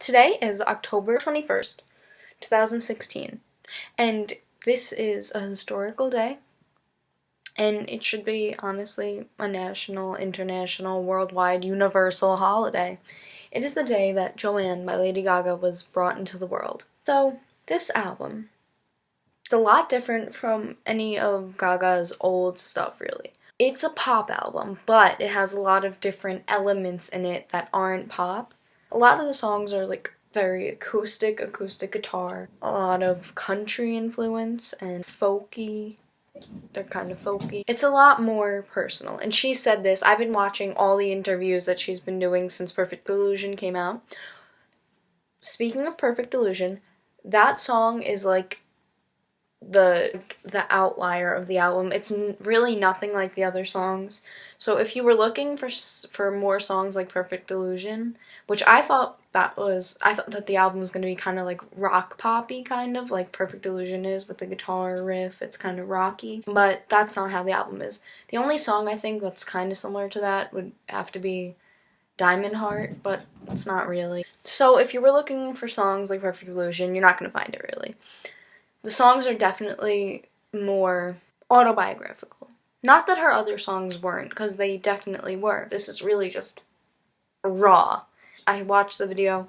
Today is October 21st, 2016, and this is a historical day, and it should be, honestly, a national, international, worldwide, universal holiday. It is the day that Joanne by Lady Gaga was brought into the world. So, this album, it's a lot different from any of Gaga's old stuff, really. It's a pop album, but it has a lot of different elements in it that aren't pop. A lot of the songs are like very acoustic guitar, a lot of country influence and folky. They're kind of folky. It's a lot more personal. And she said this, I've been watching all the interviews that she's been doing since Perfect Illusion came out. Speaking of Perfect Illusion, that song is like the outlier of the album. It's really nothing like the other songs. So if you were looking for more songs like Perfect Illusion, which I thought that the album was going to be kind of like rock poppy, kind of like Perfect Illusion is with the guitar riff. It's kind of rocky, but that's not how the album is. The only song I think that's kind of similar to that would have to be Diamond Heart, but it's not really. So if you were looking for songs like Perfect Illusion, you're not going to find it really. The songs are definitely more autobiographical. Not that her other songs weren't, because they definitely were. This is really just raw. I watched the video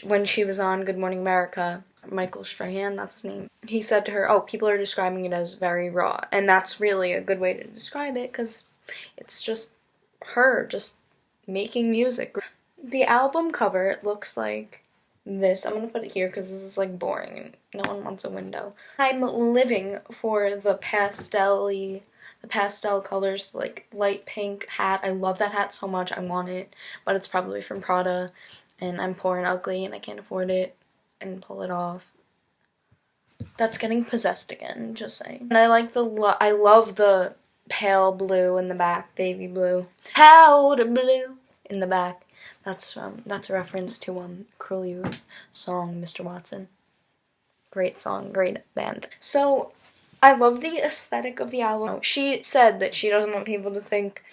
when she was on Good Morning America. Michael Strahan, that's his name. He said to her, oh, people are describing it as very raw. And that's really a good way to describe it, because it's just her just making music. The album cover, it looks like this. I'm gonna put it here because this is like boring and no one wants a window. I'm living for the pastel colors, like light pink hat. I love that hat so much. I want it, but it's probably from Prada, and I'm poor and ugly and I can't afford it and pull it off. That's getting possessed again, just saying. And I like I love the pale blue in the back, baby blue. Powder blue in the back. That's a reference to Cruel Youth song, Mr. Watson. Great song, great band. So, I love the aesthetic of the album. She said that she doesn't want people to think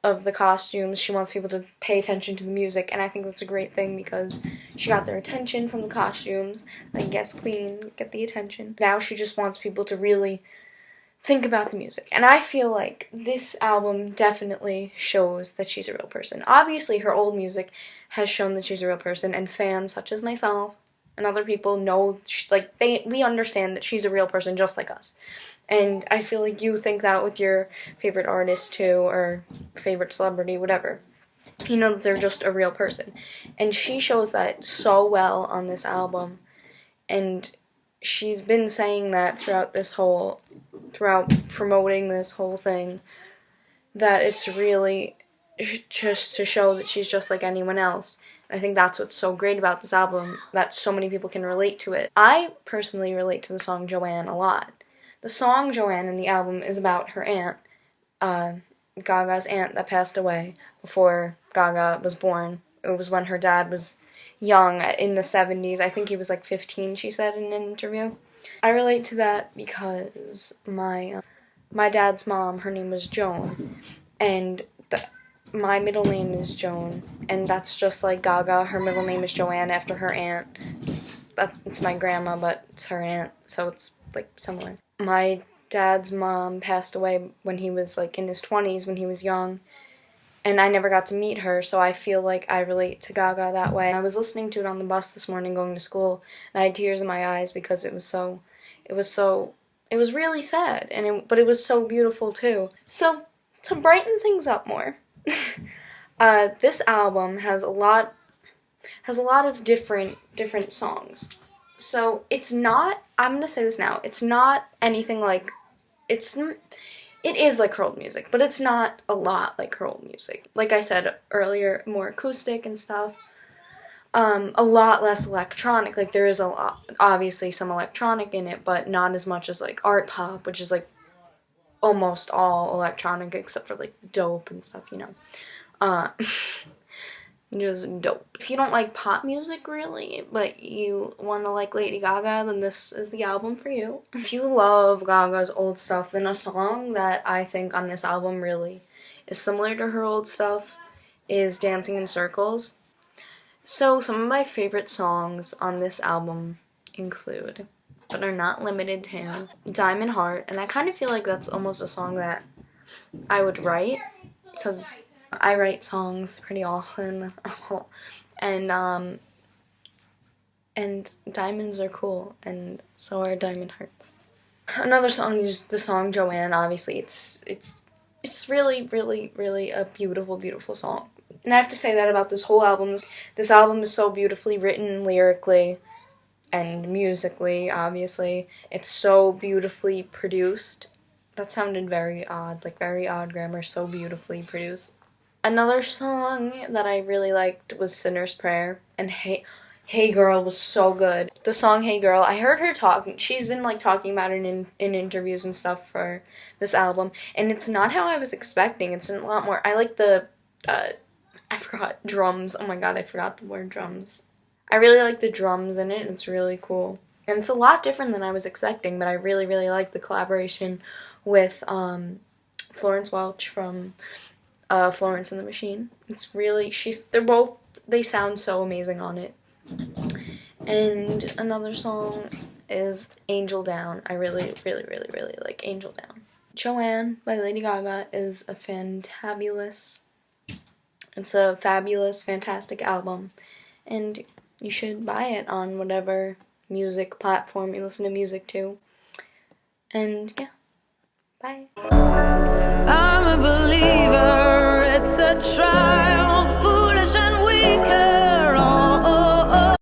of the costumes. She wants people to pay attention to the music, and I think that's a great thing because she got their attention from the costumes. Like, yes, queen, get the attention. Now she just wants people to really think about the music. And I feel like this album definitely shows that she's a real person. Obviously, her old music has shown that she's a real person, and fans such as myself and other people know, we understand that she's a real person just like us. And I feel like you think that with your favorite artist too, or favorite celebrity, whatever. You know that they're just a real person. And she shows that so well on this album. And she's been saying that throughout promoting this whole thing, that it's really just to show that she's just like anyone else. I think that's what's so great about this album, that so many people can relate to it. I personally relate to the song Joanne a lot. The song Joanne in the album is about her aunt, Gaga's aunt that passed away before Gaga was born. It was when her dad was young, in the 70s. I think he was like 15, she said in an interview. I relate to that because my dad's mom, her name was Joan, and my middle name is Joan, and that's just like Gaga. Her middle name is Joanne after her aunt. It's my grandma, but it's her aunt, so it's like similar. My dad's mom passed away when he was like in his 20s, when he was young, and I never got to meet her, so I feel like I relate to Gaga that way. I was listening to it on the bus this morning going to school, and I had tears in my eyes because it was really sad, but it was so beautiful too. So, to brighten things up more, this album has a lot of different songs. So, it's not, I'm gonna say this now, it's not anything like, it is like her old music, but it's not a lot like her old music. Like I said earlier, more acoustic and stuff. A lot less electronic. Like, there is obviously some electronic in it, but not as much as like art pop, which is like almost all electronic except for like dope and stuff, you know. Just dope. If you don't like pop music really, but you want to like Lady Gaga, then this is the album for you. If you love Gaga's old stuff, then a song that I think on this album really is similar to her old stuff is Dancing in Circles. So some of my favorite songs on this album include, but are not limited to, Diamond Heart, and I kind of feel like that's almost a song that I would write, because I write songs pretty often, and diamonds are cool, and so are diamond hearts. Another song is the song Joanne. Obviously, it's really, really, really a beautiful, beautiful song. And I have to say that about this whole album. This album is so beautifully written lyrically and musically, obviously. It's so beautifully produced. That sounded very odd, like very odd grammar, so beautifully produced. Another song that I really liked was Sinner's Prayer, and Hey Girl was so good. The song Hey Girl, I heard her talking. She's been like talking about it in interviews and stuff for this album, and it's not how I was expecting. It's a lot more. I like the I forgot drums. Oh my god, I forgot the word drums. I really like the drums in it, and it's really cool. And it's a lot different than I was expecting, but I really, really like the collaboration with Florence Welch from Florence and the Machine. It's really, they sound so amazing on it. And another song is Angel Down. I really, really, really, really like Angel Down. Joanne by Lady Gaga is it's a fabulous, fantastic album. And you should buy it on whatever music platform you listen to music to. And yeah, bye. I'm a believer, it's a trial.